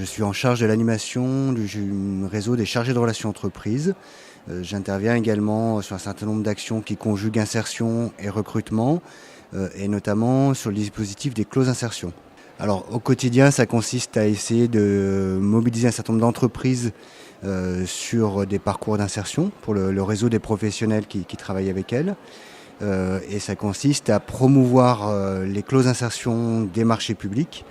suis en charge de l'animation du réseau des chargés de relations entreprises. J'interviens également sur un certain nombre d'actions qui conjuguent insertion et recrutement, et notamment sur le dispositif des clauses insertion. Alors au quotidien, ça consiste à essayer de mobiliser un certain nombre d'entreprises sur des parcours d'insertion pour le réseau des professionnels qui travaillent avec elles. Et ça consiste à promouvoir les clauses d'insertion des marchés publics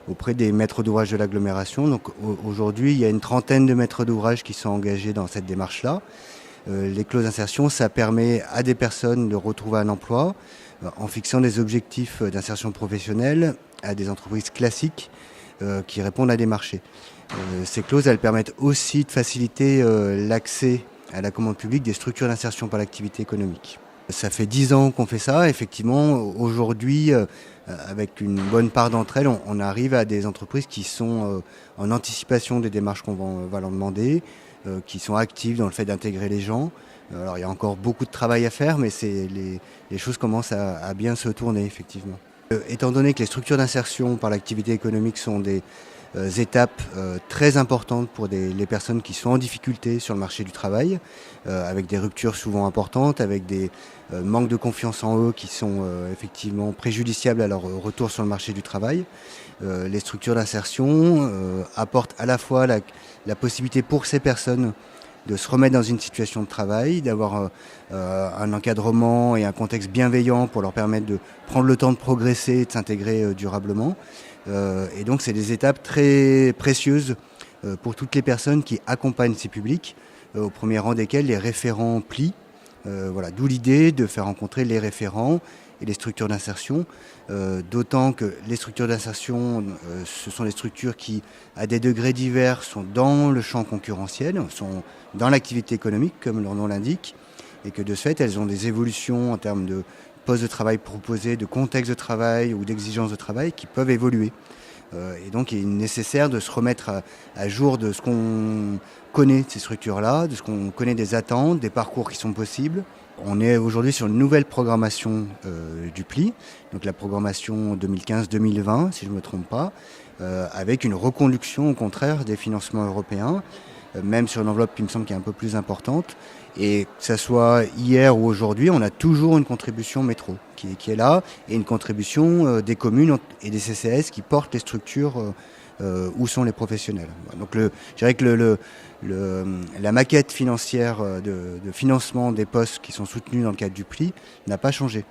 auprès des maîtres d'ouvrage de l'agglomération. Donc aujourd'hui, il y a une trentaine de maîtres d'ouvrage qui sont engagés dans cette démarche-là. Les clauses d'insertion, ça permet à des personnes de retrouver un emploi en fixant des objectifs d'insertion professionnelle à des entreprises classiques qui répondent à des marchés. Ces clauses, elles permettent aussi de faciliter l'accès à la commande publique des structures d'insertion par l'activité économique. Ça fait 10 ans qu'on fait ça. Effectivement, aujourd'hui, avec une bonne part d'entre elles, on arrive à des entreprises qui sont en anticipation des démarches qu'on va leur demander, qui sont actives dans le fait d'intégrer les gens. Alors il y a encore beaucoup de travail à faire, mais les choses commencent à bien se tourner, effectivement. Étant donné que les structures d'insertion par l'activité économique sont des étapes très importantes pour les personnes qui sont en difficulté sur le marché du travail, avec des ruptures souvent importantes, avec des manques de confiance en eux qui sont effectivement préjudiciables à leur retour sur le marché du travail. Les structures d'insertion apportent à la fois la possibilité pour ces personnes de se remettre dans une situation de travail, d'avoir un encadrement et un contexte bienveillant pour leur permettre de prendre le temps de progresser et de s'intégrer durablement. Et donc c'est des étapes très précieuses pour toutes les personnes qui accompagnent ces publics, au premier rang desquels les référents plient. Voilà, d'où l'idée de faire rencontrer les référents et les structures d'insertion, d'autant que les structures d'insertion, ce sont des structures qui, à des degrés divers, sont dans le champ concurrentiel, sont dans l'activité économique, comme leur nom l'indique, et que de ce fait, elles ont des évolutions en termes de postes de travail proposés, de contexte de travail ou d'exigences de travail qui peuvent évoluer. Et donc, il est nécessaire de se remettre à jour de ce qu'on connaît de ces structures-là, de ce qu'on connaît des attentes, des parcours qui sont possibles. On est aujourd'hui sur une nouvelle programmation du PLI, donc la programmation 2015-2020, si je ne me trompe pas, avec une reconduction au contraire des financements européens, même sur une enveloppe qui me semble qui est un peu plus importante. Et que ce soit hier ou aujourd'hui, on a toujours une contribution métro qui est là, et une contribution des communes et des CCAS qui portent les structures où sont les professionnels. Donc je dirais que la maquette financière de financement des postes qui sont soutenus dans le cadre du PLI n'a pas changé.